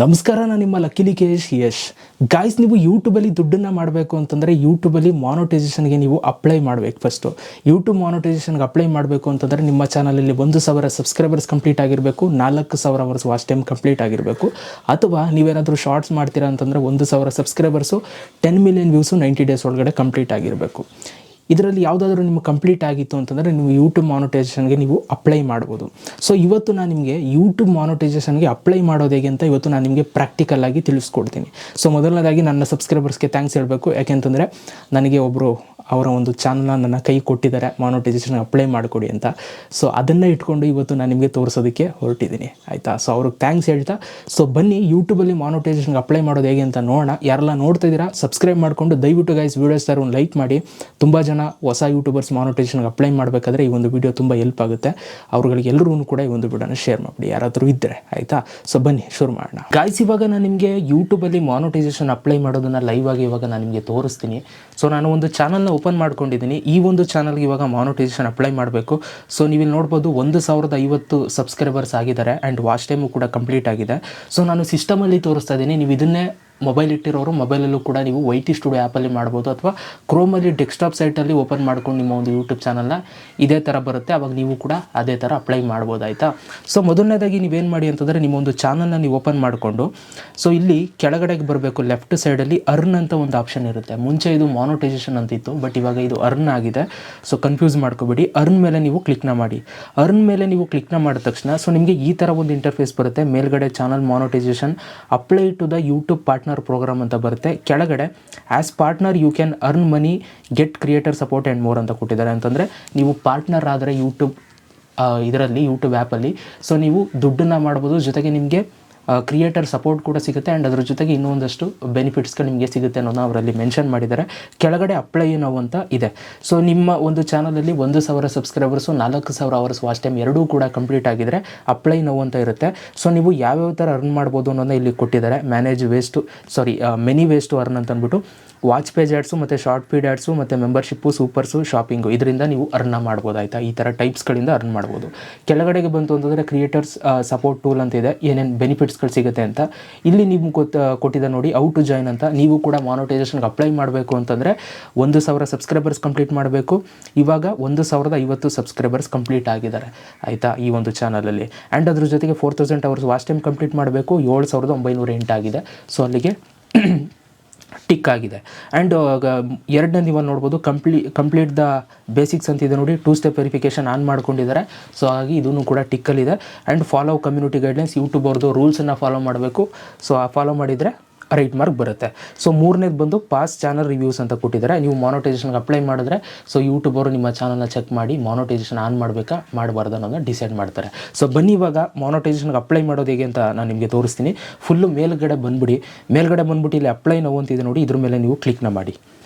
ನಮಸ್ಕಾರ, ನಾನು ನಿಮ್ಮ ಲಕ್ಕಿಲಿಕೇಶ್ ಯಶ್. ಗಾಯ್ಸ್, ನೀವು ಯೂಟ್ಯೂಬಲ್ಲಿ ದುಡ್ಡನ್ನು ಮಾಡಬೇಕು ಅಂತಂದರೆ ಯೂಟ್ಯೂಬಲ್ಲಿ ಮಾನೋಟೈಸೇಷನ್ಗೆ ನೀವು ಅಪ್ಲೈ ಮಾಡಬೇಕು. ಫಸ್ಟು ಯೂಟ್ಯೂಬ್ ಮಾನೋಟೈಸೇಷನ್ಗೆ ಅಪ್ಲೈ ಮಾಡಬೇಕು ಅಂತಂದರೆ ನಿಮ್ಮ ಚಾನಲಲ್ಲಿ 1,000 ಸಬ್ಸ್ಕ್ರೈಬರ್ಸ್ ಕಂಪ್ಲೀಟ್ ಆಗಿರಬೇಕು, 4,000 ಅವರ್ಸ್ ವಾಚ್ ಟೈಮ್ ಕಂಪ್ಲೀಟ್ ಆಗಿರಬೇಕು. ಅಥವಾ ನೀವೇನಾದರೂ ಶಾರ್ಟ್ಸ್ ಮಾಡ್ತೀರಾ ಅಂತಂದರೆ 1,000 ಸಬ್ಸ್ಕ್ರೈಬರ್ಸು 10 ಮಿಲಿಯನ್ ವ್ಯೂಸು 90 ಡೇಸ್ ಒಳಗಡೆ ಕಂಪ್ಲೀಟ್ ಆಗಿರಬೇಕು. ಇದರಲ್ಲಿ ಯಾವುದಾದ್ರೂ ನಿಮ್ಗೆ ಕಂಪ್ಲೀಟ್ ಆಗಿತ್ತು ಅಂತಂದರೆ ನೀವು ಯೂಟ್ಯೂಬ್ ಮಾನೋಟೈಸೇಷನ್ಗೆ ನೀವು ಅಪ್ಲೈ ಮಾಡ್ಬೋದು. ಸೊ ಇವತ್ತು ನಾನು ನಿಮಗೆ ಯೂಟ್ಯೂಬ್ ಮಾನೋಟೈಸೇಷನ್ಗೆ ಅಪ್ಲೈ ಮಾಡೋದು ಹೇಗೆ ಅಂತ ಇವತ್ತು ನಾನು ನಿಮಗೆ ಪ್ರಾಕ್ಟಿಕಲ್ಲಾಗಿ ತಿಳಿಸ್ಕೊಡ್ತೀನಿ. ಸೊ ಮೊದಲನೇದಾಗಿ ನನ್ನ ಸಬ್ಸ್ಕ್ರೈಬರ್ಸ್ಗೆ ಥ್ಯಾಂಕ್ಸ್ ಹೇಳಬೇಕು. ಯಾಕೆಂತಂದರೆ ನನಗೆ ಒಬ್ಬರು ಅವರ ಒಂದು ಚಾನಲ್ನ ನನ್ನ ಕೈ ಕೊಟ್ಟಿದ್ದಾರೆ, ಮಾನೋಟೈಸೇಷನ್ಗೆ ಅಪ್ಲೈ ಮಾಡಿಕೊಡಿ ಅಂತ. ಸೊ ಅದನ್ನೇ ಇಟ್ಕೊಂಡು ಇವತ್ತು ನಾನು ನಿಮಗೆ ತೋರಿಸೋದಕ್ಕೆ ಹೊರಟಿದ್ದೀನಿ, ಆಯಿತಾ. ಸೊ ಅವ್ರಿಗೆ ಥ್ಯಾಂಕ್ಸ್ ಹೇಳ್ತಾ, ಸೊ ಬನ್ನಿ ಯೂಟ್ಯೂಬಲ್ಲಿ ಮಾನೋಟೈಸೇಷನ್ಗೆ ಅಪ್ಲೈ ಮಾಡೋದು ಹೇಗೆ ಅಂತ ನೋಡೋಣ. ಯಾರೆಲ್ಲ ನೋಡ್ತಾ ಇದ್ದೀರಾ ಸಬ್ಸ್ಕ್ರೈಬ್ ಮಾಡಿಕೊಂಡು ದಯವಿಟ್ಟು ಗೈಸ್ ವೀಡಿಯೋಸ್ ಒಂದು ಲೈಕ್ ಮಾಡಿ. ತುಂಬ ಜನ ಹೊಸ ಯೂಟ್ಯೂಬರ್ಸ್ ಮಾನೋಟೈಸೇಷನ್ಗೆ ಅಪ್ಲೈ ಮಾಡಬೇಕಾದ್ರೆ ಈ ಒಂದು ವಿಡಿಯೋ ತುಂಬ ಹೆಲ್ಪ್ ಆಗುತ್ತೆ. ಅವ್ರುಗಳಿಗೆ ಎಲ್ಲರೂ ಕೂಡ ಈ ಒಂದು ವಿಡಿಯೋನ ಶೇರ್ ಮಾಡಿ ಯಾರಾದರೂ ಇದ್ದರೆ, ಆಯಿತಾ. ಸೊ ಬನ್ನಿ ಶುರು ಮಾಡೋಣ. ಗಾಯ್ಸ್, ಇವಾಗ ನಾನು ನಿಮಗೆ ಯೂಟ್ಯೂಬಲ್ಲಿ ಮಾನೋಟೈಸೇಷನ್ ಅಪ್ಲೈ ಮಾಡೋದನ್ನು ಲೈವ್ ಆಗಿ ಇವಾಗ ನಾನು ನಿಮಗೆ ತೋರಿಸ್ತೀನಿ. ಸೊ ನಾನು ಒಂದು ಚಾನಲ್ನ ಓಪನ್ ಮಾಡ್ಕೊಂಡಿದ್ದೀನಿ. ಈ ಒಂದು ಚಾನಲ್ಗೆ ಇವಾಗ ಮಾನೋಟೈಸೇಷನ್ ಅಪ್ಲೈ ಮಾಡಬೇಕು. ಸೊ ನೀವು ನೋಡ್ಬೋದು 1,050 ಸಬ್ಸ್ಕ್ರೈಬರ್ಸ್ ಆಗಿದ್ದಾರೆ ಆ್ಯಂಡ್ ವಾಚ್ ಟೈಮು ಕೂಡ ಕಂಪ್ಲೀಟ್ ಆಗಿದೆ. ಸೊ ನಾನು ಸಿಸ್ಟಮಲ್ಲಿ ತೋರಿಸ್ತಾ ಇದ್ದೀನಿ. ನೀವು ಇದನ್ನೇ ಮೊಬೈಲ್ ಇಟ್ಟಿರೋರು ಮೊಬೈಲಲ್ಲೂ ಕೂಡ ನೀವು YT ಸ್ಟುಡಿಯೋ ಆ್ಯಪಲ್ಲಿ ಮಾಡ್ಬೋದು, ಅಥವಾ ಕ್ರೋಮಲ್ಲಿ ಡೆಸ್ಕ್ಟಾಪ್ ಸೈಟಲ್ಲಿ ಓಪನ್ ಮಾಡ್ಕೊಂಡು ನಿಮ್ಮ ಒಂದು ಯೂಟ್ಯೂಬ್ ಚಾನಲ್ನ ಇದೇ ಥರ ಬರುತ್ತೆ. ಅವಾಗ ನೀವು ಕೂಡ ಅದೇ ಥರ ಅಪ್ಲೈ ಮಾಡ್ಬೋದು, ಆಯಿತಾ. ಸೊ ಮೊದಲನೇದಾಗಿ ನೀವೇನು ಮಾಡಿ ಅಂತಂದರೆ ನಿಮ್ಮ ಒಂದು ಚಾನಲ್ನ ನೀವು ಓಪನ್ ಮಾಡಿಕೊಂಡು, ಸೊ ಇಲ್ಲಿ ಕೆಳಗಡೆಗೆ ಬರಬೇಕು. ಲೆಫ್ಟ್ ಸೈಡಲ್ಲಿ ಅರ್ನ್ ಅಂತ ಒಂದು ಆಪ್ಷನ್ ಇರುತ್ತೆ. ಮುಂಚೆ ಇದು ಮಾನೋಟೈಸೇಷನ್ ಅಂತಿತ್ತು, ಬಟ್ ಇವಾಗ ಇದು ಅರ್ನ್ ಆಗಿದೆ. ಸೊ ಕನ್ಫ್ಯೂಸ್ ಮಾಡ್ಕೋಬೇಡಿ. ಅರ್ನ್ ಮೇಲೆ ನೀವು ಕ್ಲಿಕ್ನ ಮಾಡಿ. ಅರ್ನ್ ಮೇಲೆ ನೀವು ಕ್ಲಿಕ್ನ ಮಾಡಿದ ತಕ್ಷಣ ಸೊ ನಿಮಗೆ ಈ ಥರ ಒಂದು ಇಂಟರ್ಫೇಸ್ ಬರುತ್ತೆ. ಮೇಲ್ಗಡೆ channel monetization apply to the YouTube partner program ಅಂತ ಬರುತ್ತೆ. ಕೆಳಗಡೆ as partner you can earn money, get creator support and more ಅಂತ ಕೊಟ್ಟಿದ್ದಾರೆ. ಅಂತಂದರೆ ನೀವು ಪಾರ್ಟ್ನರ್ ಆದರೆ ಯೂಟ್ಯೂಬ್ ಇದರಲ್ಲಿ ಯೂಟ್ಯೂಬ್ ಆ್ಯಪಲ್ಲಿ ಸೊ ನೀವು ದುಡ್ಡನ್ನು ಮಾಡ್ಬೋದು. ಜೊತೆಗೆ ನಿಮಗೆ ಕ್ರಿಯೇಟರ್ ಸಪೋರ್ಟ್ ಕೂಡ ಸಿಗುತ್ತೆ ಆ್ಯಂಡ್ ಅದ್ರ ಜೊತೆಗೆ ಇನ್ನೊಂದಷ್ಟು ಬೆನಿಫಿಟ್ಸ್ಗಳು ನಿಮಗೆ ಸಿಗುತ್ತೆ ಅನ್ನೋದನ್ನ ಅವರಲ್ಲಿ ಮೆನ್ಷನ್ ಮಾಡಿದ್ದಾರೆ. ಕೆಳಗಡೆ ಅಪ್ಲೈ ನಾವು ಅಂತ ಇದೆ. ಸೊ ನಿಮ್ಮ ಒಂದು ಚಾನಲಲ್ಲಿ 1,000 ಸಬ್ಸ್ಕ್ರೈಬರ್ಸು 4,000 ಅವರ್ಸ್ ವಾಚ್ ಟೈಮ್ ಎರಡೂ ಕೂಡ ಕಂಪ್ಲೀಟ್ ಆಗಿದ್ರೆ ಅಪ್ಲೈ ನಾವು ಅಂತ ಇರುತ್ತೆ. ಸೊ ನೀವು ಯಾವ್ಯಾವ ಥರ ಅರ್ನ್ ಮಾಡ್ಬೋದು ಅನ್ನೋದನ್ನ ಇಲ್ಲಿ ಕೊಟ್ಟಿದ್ದಾರೆ. ಮೆನಿ ವೇಸ್ ಟು ಅರ್ನ್ ಅಂತ ಅಂದ್ಬಿಟ್ಟು ವಾಚ್ ಪೇಜ್ ಆ್ಯಡ್ಸು ಮತ್ತು ಶಾರ್ಟ್ ಫೀಡ್ ಆ್ಯಡ್ಸು ಮತ್ತು ಮೆಂಬರ್ಶಿಪ್ಪು, ಸೂಪರ್ಸು, ಶಾಪಿಂಗು, ಇದರಿಂದ ನೀವು ಅರ್ನ್ ಮಾಡ್ಬೋದು, ಆಯಿತಾ. ಈ ಥರ ಟೈಪ್ಸ್ಗಳಿಂದ ಅರ್ನ್ ಮಾಡ್ಬೋದು. ಕೆಳಗಡೆಗೆ ಬಂತು ಅಂತಂದರೆ ಕ್ರಿಯೇಟರ್ಸ್ ಸಪೋರ್ಟ್ ಟೂಲ್ ಅಂತ ಇದೆ, ಏನೇನು ಬೆನಿಫಿಟ್ಸ್ಗಳು ಸಿಗುತ್ತೆ ಅಂತ. ಇಲ್ಲಿ ನೀವು ಕೊಟ್ಟಿದೆ ನೋಡಿ, ಔ ಟು ಜಾಯ್ನ್ ಅಂತ. ನೀವು ಕೂಡ ಮಾನೋಟೈಸೇಷನ್ಗೆ ಅಪ್ಲೈ ಮಾಡಬೇಕು ಅಂತಂದರೆ 1,000 ಸಬ್ಸ್ಕ್ರೈಬರ್ಸ್ ಕಂಪ್ಲೀಟ್ ಮಾಡಬೇಕು. ಇವಾಗ 1,050 ಸಬ್ಸ್ಕ್ರೈಬರ್ಸ್ ಕಂಪ್ಲೀಟ್ ಆಗಿದ್ದಾರೆ, ಆಯಿತಾ, ಈ ಒಂದು ಚಾನಲಲ್ಲಿ. ಆ್ಯಂಡ್ ಅದ್ರ ಜೊತೆಗೆ 4,000 ಅವರ್ಸ್ ವಾಚ್ ಟೈಮ್ ಕಂಪ್ಲೀಟ್ ಮಾಡಬೇಕು. 7,908 ಆಗಿದೆ. ಸೊ ಅಲ್ಲಿಗೆ ಟಿಕ್ ಆಗಿದೆ. ಆ್ಯಂಡ್ ಎರಡನೇ ನೀವು ನೋಡ್ಬೋದು, ಕಂಪ್ಲೀಟ್ ದ ಬೇಸಿಕ್ಸ್ ಅಂತಿದೆ ನೋಡಿ. 2 ಸ್ಟೆಪ್ ವೆರಿಫಿಕೇಷನ್ ಆನ್ ಮಾಡ್ಕೊಂಡಿದ್ದಾರೆ. ಸೊ ಹಾಗಾಗಿ ಇದೂ ಕೂಡ ಟಿಕ್ಕಲ್ಲಿದೆ. And follow community guidelines, YouTube ಅವ್ರದ್ದು ರೂಲ್ಸನ್ನು ಫಾಲೋ ಮಾಡಬೇಕು. ಸೊ ಆ ಫಾಲೋ ಮಾಡಿದರೆ ರೈಟ್ ಮಾರ್ಕ್ ಬರುತ್ತೆ. ಸೊ ಮೂರನೇದು ಬಂದು ಪಾಸ್ ಚಾನಲ್ ರಿವ್ಯೂಸ್ ಅಂತ ಕೊಟ್ಟಿದ್ದಾರೆ. ನೀವು ಮಾನೋಟೈಸೇಷನ್ಗೆ ಅಪ್ಲೈ ಮಾಡಿದ್ರೆ ಸೊ ಯೂಟ್ಯೂಬ್ ಅವರು ನಿಮ್ಮ ಚಾನಲ್ನ ಚೆಕ್ ಮಾಡಿ ಮಾನೋಟೈಸೇಷನ್ ಆನ್ ಮಾಡಬೇಕಾ ಮಾಡಬಾರ್ದು ಅನ್ನೋದನ್ನ ಡಿಸೈಡ್ ಮಾಡ್ತಾರೆ. ಸೊ ಬನ್ನಿ ಇವಾಗ ಮಾನೋಟೈಸೇಷನ್ಗೆ ಅಪ್ಲೈ ಮಾಡೋದು ಹೇಗೆ ಅಂತ ನಾನು ನಿಮಗೆ ತೋರಿಸ್ತೀನಿ. ಫುಲ್ಲು ಮೇಲ್ಗಡೆ ಬಂದ್ಬಿಟ್ಟು ಇಲ್ಲಿ ಅಪ್ಲೈ ನಾವು ಅಂತಿದೆ ನೋಡಿ, ಇದ್ರ ಮೇಲೆ ನೀವು ಕ್ಲಿಕ್ನ ಮಾಡಿ.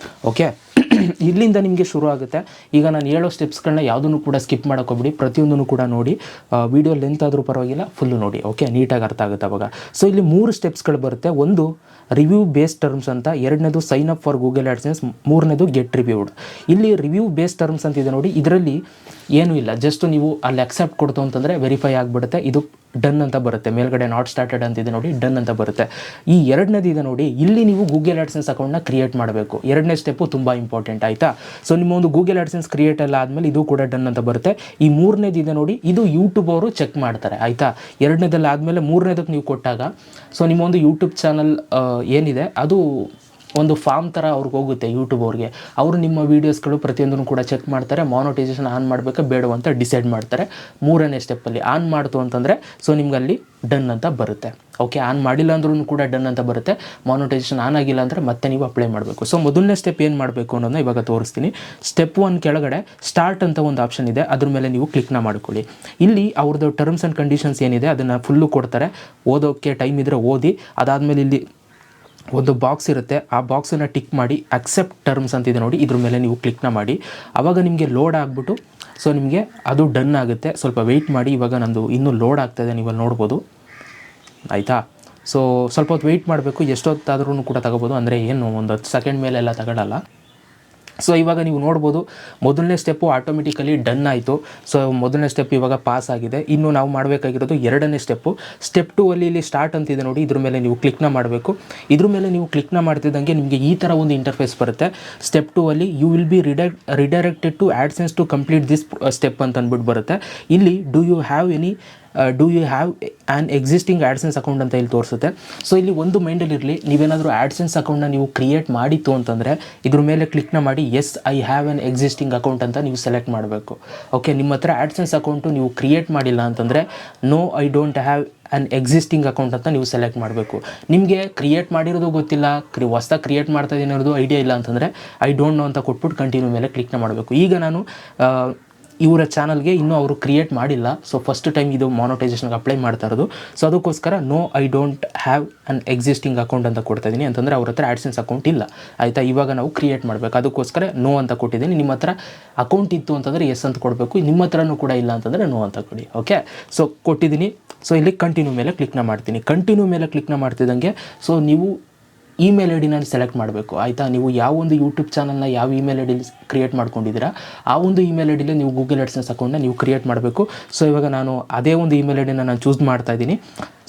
ಓಕೆ, ಇಲ್ಲಿಂದ ನಿಮಗೆ ಶುರು ಆಗುತ್ತೆ. ಈಗ ನಾನು ಹೇಳೋ ಸ್ಟೆಪ್ಸ್ಗಳನ್ನ ಯಾವುದನ್ನು ಕೂಡ ಸ್ಕಿಪ್ ಮಾಡೋಕ್ಕೋಗ್ಬಿಡಿ, ಪ್ರತಿಯೊಂದನ್ನು ಕೂಡ ನೋಡಿ. ವಿಡಿಯೋ ಲೆಂತ್ ಆದರೂ ಪರವಾಗಿಲ್ಲ, ಫುಲ್ಲು ನೋಡಿ. ಓಕೆ, ನೀಟಾಗಿ ಅರ್ಥ ಆಗುತ್ತೆ ಅವಾಗ. ಸೊ ಇಲ್ಲಿ 3 ಸ್ಟೆಪ್ಸ್ಗಳು ಬರುತ್ತೆ. ಒಂದು ರಿವ್ಯೂ ಬೇಸ್ಡ್ ಟರ್ಮ್ಸ್ ಅಂತ, ಎರಡನೇದು sign up for Google AdSense, ಮೂರನೇದು ಗೆಟ್ ರಿವ್ಯೂಡ್. ಇಲ್ಲಿ ರಿವ್ಯೂ ಬೇಸ್ಡ್ ಟರ್ಮ್ಸ್ ಅಂತಿದೆ ನೋಡಿ, ಇದರಲ್ಲಿ ಏನೂ ಇಲ್ಲ. ಜಸ್ಟ್ ನೀವು ಅಲ್ಲಿ ಅಕ್ಸೆಪ್ಟ್ ಕೊಡ್ತು ಅಂತಂದರೆ ವೆರಿಫೈ ಆಗಿಬಿಡುತ್ತೆ. ಇದು ಡನ್ ಅಂತ ಬರುತ್ತೆ. ಮೇಲ್ಗಡೆ ನಾಟ್ ಸ್ಟಾರ್ಟೆಡ್ ಅಂತಿದೆ ನೋಡಿ, ಡನ್ ಅಂತ ಬರುತ್ತೆ. ಈ ಎರಡನೇದು ಇದೆ ನೋಡಿ, ಇಲ್ಲಿ ನೀವು ಗೂಗಲ್ ಆಡ್ಸೆನ್ಸ್ ಅಕೌಂಟ್ನ ಕ್ರಿಯೇಟ್ ಮಾಡಬೇಕು. ಎರಡನೇ ಸ್ಟೆಪ್ಪು ತುಂಬ ಇಂಪಾರ್ಟೆಂಟ್, ಆಯಿತಾ. ಸೊ ನಿಮ್ಮ ಒಂದು ಗೂಗಲ್ ಆಡ್ಸೆನ್ಸ್ ಕ್ರಿಯೇಟ್ ಎಲ್ಲ ಆದಮೇಲೆ ಇದು ಕೂಡ ಡನ್ ಅಂತ ಬರುತ್ತೆ. ಈ ಮೂರನೇದು ಇದೆ ನೋಡಿ, ಇದು ಯೂಟ್ಯೂಬ್ ಅವರು ಚೆಕ್ ಮಾಡ್ತಾರೆ, ಆಯಿತಾ. ಎರಡನೇದಲ್ಲಿ ಆದಮೇಲೆ ಮೂರನೇದಕ್ಕೆ ನೀವು ಕೊಟ್ಟಾಗ ಸೊ ನಿಮ್ಮ ಒಂದು ಯೂಟ್ಯೂಬ್ ಚಾನಲ್ ಏನಿದೆ ಅದು ಒಂದು ಫಾರ್ಮ್ ಥರ ಅವ್ರಿಗೆ ಹೋಗುತ್ತೆ ಯೂಟ್ಯೂಬ್ ಅವ್ರಿಗೆ. ಅವರು ನಿಮ್ಮ ವೀಡಿಯೋಸ್ಗಳು ಪ್ರತಿಯೊಂದನ್ನು ಕೂಡ ಚೆಕ್ ಮಾಡ್ತಾರೆ. ಮಾನೋಟೈಸೇಷನ್ ಆನ್ ಮಾಡಬೇಕಾ ಬೇಡವ ಅಂತ ಡಿಸೈಡ್ ಮಾಡ್ತಾರೆ. ಮೂರನೇ ಸ್ಟೆಪ್ಪಲ್ಲಿ ಆನ್ ಮಾಡ್ತು ಅಂತಂದರೆ ಸೊ ನಿಮ್ಗೆ ಅಲ್ಲಿ ಡನ್ ಅಂತ ಬರುತ್ತೆ. ಓಕೆ, ಆನ್ ಮಾಡಿಲ್ಲ ಅಂದ್ರೂ ಕೂಡ ಡನ್ ಅಂತ ಬರುತ್ತೆ. ಮಾನೋಟೈಸೇಷನ್ ಆನ್ ಆಗಿಲ್ಲ ಅಂದರೆ ಮತ್ತೆ ನೀವು ಅಪ್ಲೈ ಮಾಡಬೇಕು. ಸೊ ಮೊದಲನೇ ಸ್ಟೆಪ್ ಏನು ಮಾಡಬೇಕು ಅನ್ನೋದನ್ನ ಇವಾಗ ತೋರಿಸ್ತೀನಿ. ಸ್ಟೆಪ್ 1 ಕೆಳಗಡೆ ಸ್ಟಾರ್ಟ್ ಅಂತ ಒಂದು ಆಪ್ಷನ್ ಇದೆ, ಅದ್ರ ಮೇಲೆ ನೀವು ಕ್ಲಿಕ್ನ ಮಾಡ್ಕೊಳ್ಳಿ. ಇಲ್ಲಿ ಅವ್ರದ್ದು ಟರ್ಮ್ಸ್ ಆ್ಯಂಡ್ ಕಂಡೀಷನ್ಸ್ ಏನಿದೆ ಅದನ್ನು ಫುಲ್ಲು ಕೊಡ್ತಾರೆ. ಓದೋಕ್ಕೆ ಟೈಮ್ ಇದ್ದರೆ ಓದಿ. ಅದಾದಮೇಲೆ ಇಲ್ಲಿ ಒಂದು ಬಾಕ್ಸ್ ಇರುತ್ತೆ, ಆ ಬಾಕ್ಸನ್ನು ಟಿಕ್ ಮಾಡಿ ಅಕ್ಸೆಪ್ಟ್ ಟರ್ಮ್ಸ್ ಅಂತಿದೆ ನೋಡಿ, ಇದ್ರ ಮೇಲೆ ನೀವು ಕ್ಲಿಕ್ನ ಮಾಡಿ. ಆವಾಗ ನಿಮಗೆ ಲೋಡ್ ಆಗಿಬಿಟ್ಟು ಸೊ ನಿಮಗೆ ಅದು ಡನ್ ಆಗುತ್ತೆ. ಸ್ವಲ್ಪ ವೆಯ್ಟ್ ಮಾಡಿ. ಇವಾಗ ನಂದು ಇನ್ನೂ ಲೋಡ್ ಆಗ್ತಾಯಿದೆ, ನೀವಲ್ಲಿ ನೋಡ್ಬೋದು, ಆಯಿತಾ. ಸೊ ಸ್ವಲ್ಪ ಹೊತ್ತು ವೆಯ್ಟ್ ಮಾಡಬೇಕು. ಎಷ್ಟೊತ್ತಾದ್ರೂ ಕೂಡ ತಗೋಬೋದು, ಅಂದರೆ ಏನು ಒಂದು 10 ಸೆಕೆಂಡ್ ಮೇಲೆಲ್ಲ ತಗೊಳ್ಳಲ್ಲ. ಸೊ ಇವಾಗ ನೀವು ನೋಡ್ಬೋದು ಮೊದಲನೇ ಸ್ಟೆಪ್ಪು ಆಟೋಮೆಟಿಕಲಿ ಡನ್ ಆಯಿತು. ಸೊ ಮೊದಲನೇ ಸ್ಟೆಪ್ ಇವಾಗ ಪಾಸ್ ಆಗಿದೆ. ಇನ್ನು ನಾವು ಮಾಡಬೇಕಾಗಿರೋದು ಎರಡನೇ ಸ್ಟೆಪ್ಪು. ಸ್ಟೆಪ್ 2 ಅಲ್ಲಿ ಇಲ್ಲಿ ಸ್ಟಾರ್ಟ್ ಅಂತಿದೆ ನೋಡಿ, ಇದ್ರ ಮೇಲೆ ನೀವು ಕ್ಲಿಕ್ನ ಮಾಡಬೇಕು. ಇದ್ರ ಮೇಲೆ ನೀವು ಕ್ಲಿಕ್ನ ಮಾಡ್ತಿದ್ದಂಗೆ ನಿಮಗೆ ಈ ಥರ ಒಂದು ಇಂಟರ್ಫೇಸ್ ಬರುತ್ತೆ. ಸ್ಟೆಪ್ 2 ಅಲ್ಲಿ you will be redirected to AdSense to complete this step ಅಂತ ಅಂದ್ಬಿಟ್ಟು ಬರುತ್ತೆ. ಇಲ್ಲಿ do you have an existing AdSense account ಅಂತ ಇಲ್ಲಿ ತೋರಿಸುತ್ತೆ. ಸೊ ಇಲ್ಲಿ ಒಂದು ಮೈಂಡಲ್ಲಿ ಇರಲಿ, ನೀವೇನಾದರೂ ಆ್ಯಡ್ಸೆನ್ಸ್ ಅಕೌಂಟ್ನ ನೀವು ಕ್ರಿಯೇಟ್ ಮಾಡಿತ್ತು ಅಂತಂದರೆ ಇದ್ರ ಮೇಲೆ ಕ್ಲಿಕ್ನ ಮಾಡಿ yes I have an existing account ಅಂತ ನೀವು ಸೆಲೆಕ್ಟ್ ಮಾಡಬೇಕು. ಓಕೆ, ನಿಮ್ಮ ಹತ್ರ ಆ್ಯಡ್ಸೆನ್ಸ್ ಅಕೌಂಟು ನೀವು ಕ್ರಿಯೇಟ್ ಮಾಡಿಲ್ಲ ಅಂತಂದರೆ no I don't have an existing account ಅಂತ ನೀವು ಸೆಲೆಕ್ಟ್ ಮಾಡಬೇಕು. ನಿಮಗೆ ಕ್ರಿಯೇಟ್ ಮಾಡಿರೋದು ಗೊತ್ತಿಲ್ಲ, ಹೊಸ್ದಾಗಿ ಕ್ರಿಯೇಟ್ ಮಾಡ್ತಾ ಇದ್ದೀನಿ ಅನ್ನೋದು ಐಡಿಯಾ ಇಲ್ಲ ಅಂತಂದರೆ ಐ ಡೋಂಟ್ ನೋ ಅಂತ ಕೊಟ್ಬಿಟ್ಟು ಕಂಟಿನ್ಯೂ ಮೇಲೆ ಕ್ಲಿಕ್ನ ಮಾಡಬೇಕು. ಈಗ ನಾನು ಇವರ ಚಾನಲ್ಗೆ ಇನ್ನೂ ಅವರು ಕ್ರಿಯೇಟ್ ಮಾಡಿಲ್ಲ. ಸೊ ಫಸ್ಟ್ ಟೈಮ್ ಇದು ಮಾನಿಟೈಸೇಷನ್ಗೆ ಅಪ್ಲೈ ಮಾಡ್ತಾ ಇರೋದು. ಸೊ ಅದಕ್ಕೋಸ್ಕರ no I don't have an existing account ಅಂತ ಕೊಡ್ತಾ ಇದ್ದೀನಿ, ಅಂತಂದರೆ ಅವ್ರ ಹತ್ರ ಆ್ಯಡ್ಸೆನ್ಸ್ ಅಕೌಂಟ್ ಇಲ್ಲ. ಆಯಿತಾ, ಇವಾಗ ನಾವು ಕ್ರಿಯೇಟ್ ಮಾಡಬೇಕು. ಅದಕ್ಕೋಸ್ಕರ ನೋ ಅಂತ ಕೊಟ್ಟಿದ್ದೀನಿ. ನಿಮ್ಮ ಹತ್ರ ಅಕೌಂಟ್ ಇತ್ತು ಅಂತಂದರೆ ಎಸ್ ಅಂತ ಕೊಡಬೇಕು, ನಿಮ್ಮ ಹತ್ರನೂ ಕೂಡ ಇಲ್ಲ ಅಂತಂದರೆ ನೋ ಅಂತ ಕೊಡಿ. ಓಕೆ, ಸೊ ಕೊಟ್ಟಿದ್ದೀನಿ. ಸೊ ಇಲ್ಲಿ ಕಂಟಿನ್ಯೂ ಮೇಲೆ ಕ್ಲಿಕ್ನ ಮಾಡ್ತೀನಿ. ಕಂಟಿನ್ಯೂ ಮೇಲೆ ಕ್ಲಿಕ್ನ ಮಾಡ್ತಿದ್ದಂಗೆ ಸೊ ನೀವು ಇಮೇಲ್ ಐ ಡಿನ ಸೆಲೆಕ್ಟ್ ಮಾಡಬೇಕು. ಆಯಿತಾ, ನೀವು ಯಾವ ಒಂದು ಯೂಟ್ಯೂಬ್ ಚಾನಲ್ನ ಯಾವ ಇಮೇಲ್ ಐ ಡಿಲಿ ಕ್ರಿಯೇಟ್ ಮಾಡ್ಕೊಂಡಿದ್ದೀರಾ ಆ ಒಂದು ಇಮೇಲ್ ಐ ಡಿಲಿ ನೀವು ಗೂಗಲ್ ಆ್ಯಡ್ಸೆನ್ಸ್ ಅಕೌಂಟ್ನ ನೀವು ಕ್ರಿಯೇಟ್ ಮಾಡಬೇಕು. ಸೊ ಇವಾಗ ನಾನು ಅದೇ ಒಂದು ಇಮೇಲ್ ಐ ಡಿನ ನಾನು ಚೂಸ್ ಮಾಡ್ತಾ ಇದ್ದೀನಿ.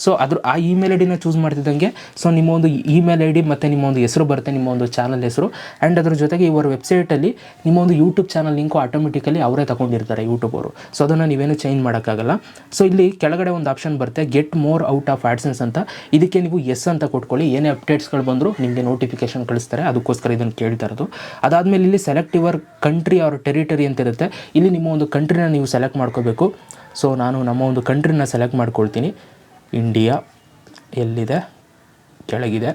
ಸೊ ಆ ಇಮೇಲ್ ಐ ಡಿನ ಚೂಸ್ ಮಾಡ್ತಿದ್ದಂಗೆ ಸೊ ನಿಮ್ಮ ಒಂದು ಇಮೇಲ್ ಐ ಡಿ ಮತ್ತು ನಿಮ್ಮ ಒಂದು ಹೆಸರು ಬರುತ್ತೆ, ನಿಮ್ಮ ಒಂದು ಚಾನಲ್ ಹೆಸರು. ಆ್ಯಂಡ್ ಅದ್ರ ಜೊತೆಗೆ ಇವರ ವೆಬ್ಸೈಟಲ್ಲಿ ನಿಮ್ಮ ಒಂದು ಯೂಟ್ಯೂಬ್ ಚಾನಲ್ ಲಿಂಕು ಆಟೋಮೆಟಿಕಲಿ ಅವರೇ ತಗೊಂಡಿರ್ತಾರೆ ಯೂಟ್ಯೂಬ್ ಅವರು. ಸೊ ಅದನ್ನು ನೀವೇನು ಚೇಂಜ್ ಮಾಡೋಕ್ಕಾಗಲ್ಲ. ಸೊ ಇಲ್ಲಿ ಕೆಳಗಡೆ ಒಂದು ಆಪ್ಷನ್ ಬರುತ್ತೆ get more out of AdSense ಅಂತ. ಇದಕ್ಕೆ ನೀವು ಎಸ್ ಅಂತ ಕೊಟ್ಕೊಳ್ಳಿ. ಏನೇ ಅಪ್ಡೇಟ್ಸ್ಗಳು ಬಂದರೂ ನಿಮಗೆ ನೋಟಿಫಿಕೇಶನ್ ಕಳಿಸ್ತಾರೆ, ಅದಕ್ಕೋಸ್ಕರ ಇದನ್ನು ಕೇಳ್ತಾ ಇರೋದು. ಅದಾದಮೇಲೆ ಇಲ್ಲಿ select your country or territory ಅಂತ ಇರುತ್ತೆ. ಇಲ್ಲಿ ನಿಮ್ಮ ಒಂದು ಕಂಟ್ರಿನ ನೀವು ಸೆಲೆಕ್ಟ್ ಮಾಡ್ಕೋಬೇಕು. ಸೊ ನಾನು ನಮ್ಮ ಒಂದು ಕಂಟ್ರಿನ ಸೆಲೆಕ್ಟ್ ಮಾಡ್ಕೊಳ್ತೀನಿ. ಇಂಡಿಯಾ ಎಲ್ಲಿದೆ, ಕೆಳಗಿದೆ.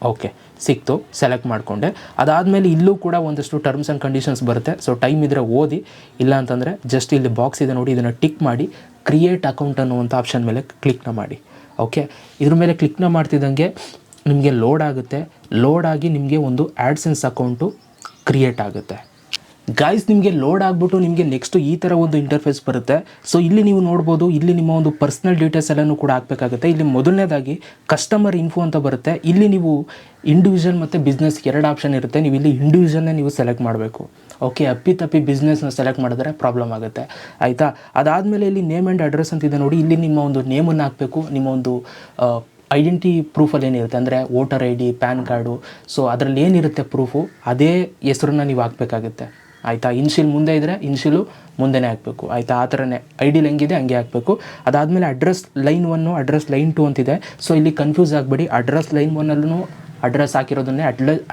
ಓಕೆ, ಸಿಕ್ತು, ಸೆಲೆಕ್ಟ್ ಮಾಡಿಕೊಂಡೆ. ಅದಾದಮೇಲೆ ಇಲ್ಲೂ ಕೂಡ ಒಂದಷ್ಟು ಟರ್ಮ್ಸ್ ಆ್ಯಂಡ್ ಕಂಡೀಷನ್ಸ್ ಬರುತ್ತೆ. ಸೊ ಟೈಮ್ ಇದ್ದರೆ ಓದಿ, ಇಲ್ಲ ಅಂತಂದರೆ ಜಸ್ಟ್ ಇಲ್ಲಿ ಬಾಕ್ಸ್ ಇದೆ ನೋಡಿ, ಇದನ್ನು ಟಿಕ್ ಮಾಡಿ ಕ್ರಿಯೇಟ್ ಅಕೌಂಟ್ ಅನ್ನುವಂಥ ಆಪ್ಷನ್ ಮೇಲೆ ಕ್ಲಿಕ್ನ ಮಾಡಿ. ಓಕೆ, ಇದ್ರ ಮೇಲೆ ಕ್ಲಿಕ್ನ ಮಾಡ್ತಿದ್ದಂಗೆ ನಿಮಗೆ ಲೋಡ್ ಆಗುತ್ತೆ. ಲೋಡ್ ಆಗಿ ನಿಮಗೆ ಒಂದು ಆ್ಯಡ್ಸೆನ್ಸ್ ಅಕೌಂಟು ಕ್ರಿಯೇಟ್ ಆಗುತ್ತೆ. ಗಾಯ್ಸ್, ನಿಮಗೆ ಲೋಡ್ ಆಗಿಬಿಟ್ಟು ನಿಮಗೆ ನೆಕ್ಸ್ಟು ಈ ಥರ ಒಂದು ಇಂಟರ್ಫೇಸ್ ಬರುತ್ತೆ. ಸೊ ಇಲ್ಲಿ ನೀವು ನೋಡ್ಬೋದು, ಇಲ್ಲಿ ನಿಮ್ಮ ಒಂದು ಪರ್ಸ್ನಲ್ ಡೀಟೇಲ್ಸ್ ಎಲ್ಲನೂ ಕೂಡ ಹಾಕಬೇಕಾಗುತ್ತೆ. ಇಲ್ಲಿ ಮೊದಲನೇದಾಗಿ ಕಸ್ಟಮರ್ ಇನ್ಫೋ ಅಂತ ಬರುತ್ತೆ. ಇಲ್ಲಿ ನೀವು ಇಂಡಿವಿಜುವಲ್ ಮತ್ತು ಬಿಸ್ನೆಸ್ ಎರಡು ಆಪ್ಷನ್ ಇರುತ್ತೆ. ನೀವು ಇಲ್ಲಿ ಇಂಡಿವಿಜುವಲ್ನೇ ನೀವು ಸೆಲೆಕ್ಟ್ ಮಾಡಬೇಕು. ಓಕೆ, ಅಪ್ಪಿ ಬಿಸ್ನೆಸ್ನ ಸೆಲೆಕ್ಟ್ ಮಾಡಿದ್ರೆ ಪ್ರಾಬ್ಲಮ್ ಆಗುತ್ತೆ. ಆಯಿತಾ, ಅದಾದಮೇಲೆ ಇಲ್ಲಿ ನೇಮ್ ಆ್ಯಂಡ್ ಅಡ್ರೆಸ್ ಅಂತಿದೆ ನೋಡಿ, ಇಲ್ಲಿ ನಿಮ್ಮ ಒಂದು ನೇಮನ್ನು ಹಾಕಬೇಕು. ನಿಮ್ಮ ಒಂದು ಐಡೆಂಟಿ ಪ್ರೂಫಲ್ಲಿ ಏನಿರುತ್ತೆ ಅಂದರೆ voter I D, PAN card, so ಅದರಲ್ಲಿ ಏನಿರುತ್ತೆ ಪ್ರೂಫು ಅದೇ ಹೆಸರನ್ನ ನೀವು ಹಾಕಬೇಕಾಗುತ್ತೆ. ಆಯಿತಾ, ಇನ್ಶಿಯಲ್ ಮುಂದೆ ಇದ್ದರೆ ಇನ್ಶಿಯಲು ಮುಂದೆನೇ ಹಾಕಬೇಕು. ಆಯಿತಾ, ಆ ಥರನೇ ಐ ಡಿಲಿ ಹೆಂಗಿದೆ ಹಂಗೆ ಹಾಕಬೇಕು. ಅದಾದಮೇಲೆ ಅಡ್ರೆಸ್ ಲೈನ್ 1, ಅಡ್ರೆಸ್ ಲೈನ್ 2 ಅಂತಿದೆ. ಸೊ ಇಲ್ಲಿ ಕನ್ಫ್ಯೂಸ್ ಆಗಬೇಡಿ. ಅಡ್ರೆಸ್ ಲೈನ್ 1ಅಲ್ಲೂ ಅಡ್ರೆಸ್ ಹಾಕಿರೋದನ್ನೇ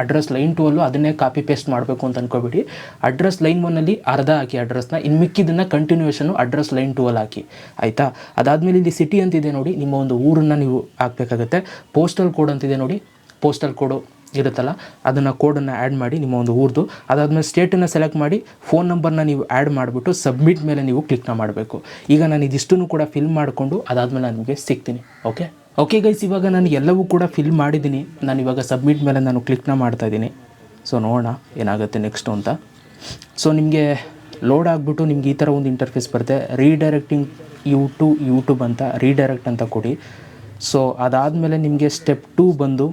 ಅಡ್ರೆಸ್ ಲೈನ್ 2 ಅಲ್ಲೂ ಅದನ್ನೇ ಕಾಪಿ ಪೇಸ್ಟ್ ಮಾಡಬೇಕು ಅಂತ ಅಂದ್ಕೊಬೇಡಿ. ಅಡ್ರೆಸ್ ಲೈನ್ 1ಅಲ್ಲಿ ಅರ್ಧ ಹಾಕಿ ಅಡ್ರೆಸ್ನ, ಇನ್ನು ಮಿಕ್ಕಿದ್ದನ್ನು ಕಂಟಿನ್ಯೂಷನ್ನು ಅಡ್ರೆಸ್ ಲೈನ್ 2 ಅಲ್ಲಿ ಹಾಕಿ. ಆಯಿತಾ, ಅದಾದಮೇಲೆ ಇಲ್ಲಿ ಸಿಟಿ ಅಂತಿದೆ ನೋಡಿ, ನಿಮ್ಮ ಒಂದು ಊರನ್ನು ನೀವು ಹಾಕಬೇಕಾಗತ್ತೆ. ಪೋಸ್ಟಲ್ ಕೋಡ್ ಅಂತಿದೆ ನೋಡಿ, ಪೋಸ್ಟಲ್ ಕೋಡು ಇರುತ್ತಲ್ಲ ಅದನ್ನು ಕೋಡನ್ನು ಆ್ಯಡ್ ಮಾಡಿ ನಿಮ್ಮ ಒಂದು ಊರ್ದು. ಅದಾದಮೇಲೆ ಸ್ಟೇಟನ್ನು ಸೆಲೆಕ್ಟ್ ಮಾಡಿ ಫೋನ್ ನಂಬರ್ನ ನೀವು ಆ್ಯಡ್ ಮಾಡಿಬಿಟ್ಟು ಸಬ್ಮಿಟ್ ಮೇಲೆ ನೀವು ಕ್ಲಿಕ್ನ ಮಾಡಬೇಕು. ಈಗ ನಾನು ಇದಿಷ್ಟನ್ನು ಕೂಡ ಫಿಲ್ ಮಾಡಿಕೊಂಡು ಅದಾದಮೇಲೆ ನಾನು ನಿಮಗೆ ಸಿಗ್ತೀನಿ. ಓಕೆ ಗೈಸ್, ಇವಾಗ ನಾನು ಎಲ್ಲವೂ ಕೂಡ ಫಿಲ್ ಮಾಡಿದ್ದೀನಿ. ನಾನು ಇವಾಗ ಸಬ್ಮಿಟ್ ಮೇಲೆ ನಾನು ಕ್ಲಿಕ್ನ ಮಾಡ್ತಾಯಿದ್ದೀನಿ. ಸೊ ನೋಡೋಣ ಏನಾಗುತ್ತೆ ನೆಕ್ಸ್ಟು ಅಂತ. ಸೊ ನಿಮಗೆ ಲೋಡ್ ಆಗಿಬಿಟ್ಟು ನಿಮ್ಗೆ ಈ ಥರ ಒಂದು ಇಂಟರ್ಫೇಸ್ ಬರುತ್ತೆ. ರೀಡೈರೆಕ್ಟಿಂಗ್ ಯೂಟ್ಯೂಬ್ ಅಂತ ರೀಡೈರೆಕ್ಟ್ ಅಂತ ಕೊಡಿ. ಸೊ ಅದಾದಮೇಲೆ ನಿಮಗೆ ಸ್ಟೆಪ್ 2 ಬಂದು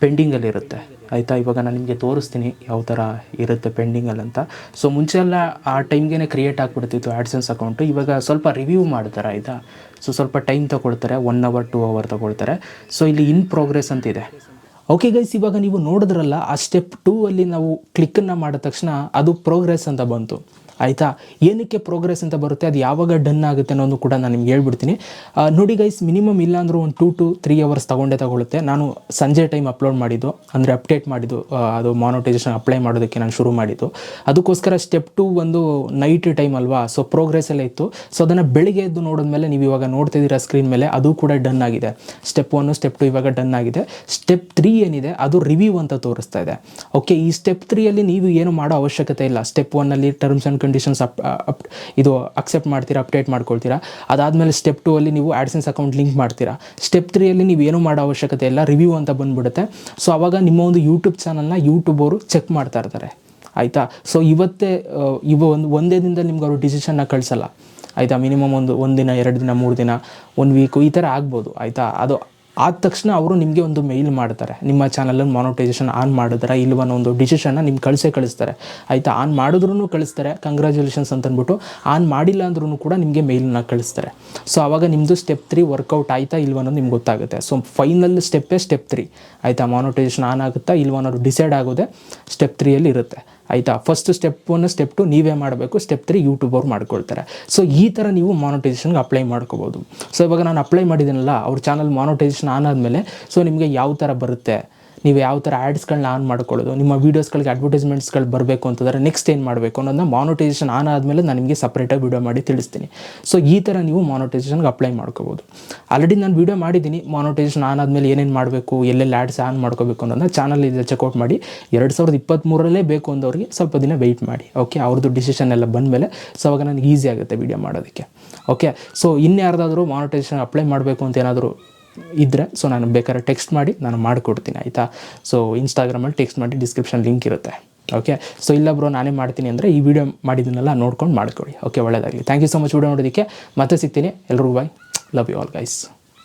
ಪೆಂಡಿಂಗಲ್ಲಿರುತ್ತೆ. ಆಯಿತಾ, ಇವಾಗ ನಾನು ನಿಮಗೆ ತೋರಿಸ್ತೀನಿ ಯಾವ ಥರ ಇರುತ್ತೆ ಪೆಂಡಿಂಗಲ್ಲಿ ಅಂತ. ಸೊ ಮುಂಚೆ ಎಲ್ಲ ಆ ಟೈಮ್ಗೆ ಕ್ರಿಯೇಟ್ ಆಗಿಬಿಡ್ತಿತ್ತು ಆ್ಯಡ್ಸೆನ್ಸ್ ಅಕೌಂಟು. ಇವಾಗ ಸ್ವಲ್ಪ ರಿವ್ಯೂ ಮಾಡ್ತಾರೆ. ಆಯಿತಾ, ಸೊ ಸ್ವಲ್ಪ ಟೈಮ್ ತೊಗೊಳ್ತಾರೆ, 1 hour 2 hour ತೊಗೊಳ್ತಾರೆ. ಸೊ ಇಲ್ಲಿ ಇನ್ ಪ್ರೋಗ್ರೆಸ್ ಅಂತಿದೆ. ಓಕೆ ಗೈಸ್, ಇವಾಗ ನೀವು ನೋಡಿದ್ರಲ್ಲ ಆ ಸ್ಟೆಪ್ 2 ಅಲ್ಲಿ ನಾವು ಕ್ಲಿಕ್ಕನ್ನು ಮಾಡಿದ ತಕ್ಷಣ ಅದು ಪ್ರೋಗ್ರೆಸ್ ಅಂತ ಬಂತು. ಆಯಿತಾ, ಏನಕ್ಕೆ ಪ್ರೋಗ್ರೆಸ್ ಅಂತ ಬರುತ್ತೆ, ಅದು ಯಾವಾಗ ಡನ್ ಆಗುತ್ತೆ ಅನ್ನೋದು ಕೂಡ ನಾನು ನಿಮ್ಗೆ ಹೇಳ್ಬಿಡ್ತೀನಿ. ನೋಡಿ ಗೈಸ್, ಮಿನಿಮಮ್ ಇಲ್ಲ ಅಂದರೂ ಒಂದು 2 to 3 hours ತಗೊಳುತ್ತೆ. ನಾನು ಸಂಜೆ ಟೈಮ್ ಅಪ್ಲೋಡ್ ಮಾಡಿದ್ದು, ಅಂದರೆ ಅಪ್ಡೇಟ್ ಮಾಡಿದ್ದು, ಅದು ಮಾನಿಟೈಸೇಷನ್ ಅಪ್ಲೈ ಮಾಡೋದಕ್ಕೆ ನಾನು ಶುರು ಮಾಡಿದ್ದು. ಅದಕ್ಕೋಸ್ಕರ ಸ್ಟೆಪ್ 2 ಒಂದು ನೈಟ್ ಟೈಮ್ ಅಲ್ವಾ, ಸೊ ಪ್ರೋಗ್ರೆಸ್ ಎಲ್ಲ ಇತ್ತು. ಸೊ ಅದನ್ನು ಬೆಳಿಗ್ಗೆ ಎದ್ದು ನೋಡಿದ್ಮೇಲೆ ನೀವು ಇವಾಗ ನೋಡ್ತಿದ್ದೀರಾ ಸ್ಕ್ರೀನ್ ಮೇಲೆ, ಅದು ಕೂಡ ಡನ್ ಆಗಿದೆ. ಸ್ಟೆಪ್ 1 ಸ್ಟೆಪ್ 2 ಇವಾಗ ಡನ್ ಆಗಿದೆ. ಸ್ಟೆಪ್ 3 ಏನಿದೆ ಅದು ರಿವ್ಯೂ ಅಂತ ತೋರಿಸ್ತಾ ಇದೆ. ಓಕೆ, ಈ ಸ್ಟೆಪ್ 3 ನೀವು ಏನು ಮಾಡೋ ಅವಶ್ಯಕತೆ ಇಲ್ಲ. ಸ್ಟೆಪ್ 1 ಟರ್ಮ್ಸ್ ಆ್ಯಂಡ್ ಕಂಡೀಷನ್ಸ್ ಇದು ಅಕ್ಸೆಪ್ಟ್ ಮಾಡ್ತೀರಾ, ಅಪ್ಡೇಟ್ ಮಾಡ್ಕೊಳ್ತೀರಾ. ಅದಾದಮೇಲೆ ಸ್ಟೆಪ್ 2 ನೀವು ಆ್ಯಡ್ಸೆನ್ಸ್ ಅಕೌಂಟ್ ಲಿಂಕ್ ಮಾಡ್ತೀರಾ. ಸ್ಟೆಪ್ 3 ನೀವು ಏನೂ ಮಾಡೋ ಅವಶ್ಯಕತೆ ಇಲ್ಲ, ರಿವ್ಯೂ ಅಂತ ಬಂದುಬಿಡುತ್ತೆ. ಸೊ ಆವಾಗ ನಿಮ್ಮ ಒಂದು ಯೂಟ್ಯೂಬ್ ಚಾನಲ್ನ ಯೂಟ್ಯೂಬ್ ಅವರು ಚೆಕ್ ಮಾಡ್ತಾ ಇರ್ತಾರೆ. ಆಯಿತಾ, ಸೊ ಇವತ್ತೇ ಒಂದೇ ದಿನದಲ್ಲಿ ನಿಮ್ಗೆ ಅವರು ಡಿಸಿಷನ್ನ ಕಳಿಸಲ್ಲ. ಆಯಿತಾ, ಮಿನಿಮಮ್ ಒಂದು ದಿನ, 2 ದಿನ, 3 ದಿನ, 1 ವೀಕು ಈ ಥರ ಆಗ್ಬೋದು. ಆಯಿತಾ, ಅದು ಆದ ತಕ್ಷಣ ಅವರು ನಿಮಗೆ ಒಂದು ಮೇಲ್ ಮಾಡ್ತಾರೆ, ನಿಮ್ಮ ಚಾನಲನ್ನು ಮಾನಿಟೈಸೇಷನ್ ಆನ್ ಮಾಡಿದ್ರೆ ಇಲ್ವ ಅನ್ನೋ ಒಂದು ಡಿಸಿಷನ್ನ ನಿಮ್ಗೆ ಕಳಿಸ್ತಾರೆ ಆಯಿತಾ. ಆನ್ ಮಾಡಿದ್ರೂ ಕಳಿಸ್ತಾರೆ ಕಂಗ್ರ್ಯಾಚುಲೇಷನ್ಸ್ ಅಂತ ಅಂದ್ಬಿಟ್ಟು, ಆನ್ ಮಾಡಿಲ್ಲ ಅಂದ್ರೂ ಕೂಡ ನಿಮಗೆ ಮೇಲ್ನ ಕಳಿಸ್ತಾರೆ. ಸೊ ಆವಾಗ ನಿಮ್ಮದು ಸ್ಟೆಪ್ 3 ವರ್ಕೌಟ್ ಆಯಿತಾ ಇಲ್ವ ಅನ್ನೋದು ನಿಮ್ಗೆ ಗೊತ್ತಾಗುತ್ತೆ. ಸೊ ಫೈನಲ್ ಸ್ಟೆಪ್ 3 ಆಯಿತಾ. ಮಾನಿಟೈಸೇಷನ್ ಆನ್ ಆಗುತ್ತಾ ಇಲ್ವ ಅನ್ನೋದು ಡಿಸೈಡ್ ಆಗೋದೇ ಸ್ಟೆಪ್ 3 ಇರುತ್ತೆ ಆಯಿತಾ. ಫಸ್ಟ್ ಸ್ಟೆಪ್ 1 ಸ್ಟೆಪ್ 2 ನೀವೇ ಮಾಡಬೇಕು, ಸ್ಟೆಪ್ 3 ಯೂಟ್ಯೂಬ್ ಅವ್ರು ಮಾಡ್ಕೊಳ್ತಾರೆ. ಸೊ ಈ ಥರ ನೀವು ಮಾನಿಟೈಸೇಷನ್ಗೆ ಅಪ್ಲೈ ಮಾಡ್ಕೋಬೋದು. ಸೊ ಇವಾಗ ನಾನು ಅಪ್ಲೈ ಮಾಡಿದ್ದೀನಲ್ಲ, ಅವ್ರ ಚಾನಲ್ ಮಾನಿಟೈಸೇಷನ್ ಆನ್ ಆದಮೇಲೆ ಸೊ ನಿಮಗೆ ಯಾವ ಥರ ಬರುತ್ತೆ, ನೀವು ಯಾವ ಥರ ಆ್ಯಡ್ಸ್ಗಳನ್ನ ಆನ್ ಮಾಡ್ಕೊಳ್ಳೋದು, ನಿಮ್ಮ ವೀಡಿಯೋಸ್ಗಳಿಗೆ ಅಡ್ವರ್ಟೈಸ್ಮೆಂಟ್ಸ್ಗಳು ಬರಬೇಕು ಅಂತಂದರೆ ನೆಕ್ಸ್ಟ್ ಏನು ಮಾಡಬೇಕು ಅನ್ನೋದನ್ನ ಮಾನಿಟೈಸೇಷನ್ ಆನ್ ಆದಮೇಲೆ ನಾನು ನಿಮಗೆ ಸಪ್ರೇಟಾಗಿ ವೀಡಿಯೋ ಮಾಡಿ ತಿಳಿಸ್ತೀನಿ. ಸೊ ಈ ಥರ ನೀವು ಮಾನಿಟೈಸೇಷನ್ಗೆ ಅಪ್ಲೈ ಮಾಡ್ಕೋಬೋದು. ಆಲ್ರೆಡಿ ನಾನು ವೀಡಿಯೋ ಮಾಡಿದ್ದೀನಿ, ಮಾನಿಟೈಸೇಷನ್ ಆನ್ ಆದಮೇಲೆ ಏನೇನು ಮಾಡಬೇಕು, ಎಲ್ಲೆಲ್ಲಿ ಆ್ಯಡ್ಸ್ ಆನ್ ಮಾಡ್ಕೋಬೇಕು ಅನ್ನೋದನ್ನ ಚಾನಲ್ ಇದೆ ಚೆಕ್ಔಟ್ ಮಾಡಿ. 2023 ಬೇಕು ಅಂದವ್ರಿಗೆ ಸ್ವಲ್ಪ ದಿನ ವೆಯ್ಟ್ ಮಾಡಿ. ಓಕೆ, ಅವ್ರದ್ದು ಡಿಸಿಷನ್ ಎಲ್ಲ ಬಂದಮೇಲೆ ಸೊ ಅವಾಗ ನನಗೆ ಈಸಿ ಆಗುತ್ತೆ ವೀಡಿಯೋ ಮಾಡೋದಕ್ಕೆ. ಓಕೆ, ಸೊ ಇನ್ಯಾರ್ದಾದ್ರೂ ಮಾನಿಟೈಸೇಷನ್ ಅಪ್ಲೈ ಮಾಡಬೇಕು ಅಂತ ಏನಾದರೂ ಇದ್ದರೆ ಸೊ ನಾನು ಬೇಕಾದ್ರೆ ಟೆಕ್ಸ್ಟ್ ಮಾಡಿ ನಾನು ಮಾಡಿಕೊಡ್ತೀನಿ ಆಯಿತಾ. ಸೊ ಇನ್ಸ್ಟಾಗ್ರಾಮಲ್ಲಿ ಟೆಕ್ಸ್ಟ್ ಮಾಡಿ, ಡಿಸ್ಕ್ರಿಪ್ಷನ್ ಲಿಂಕ್ ಇರುತ್ತೆ. ಓಕೆ, ಸೊ ಇಲ್ಲ ಬ್ರೋ ನಾನೇ ಮಾಡ್ತೀನಿ ಅಂದರೆ ಈ ವಿಡಿಯೋ ಮಾಡಿದ್ದನ್ನೆಲ್ಲ ನೋಡ್ಕೊಂಡು ಮಾಡಿಕೊಡಿ. ಓಕೆ, ಒಳ್ಳೆಯದಾಗಲಿ. Thank you so much video ನೋಡೋದಕ್ಕೆ. ಮತ್ತೆ ಸಿಗ್ತೀನಿ. ಎಲ್ರಿಗೂ bye. Love you all guys.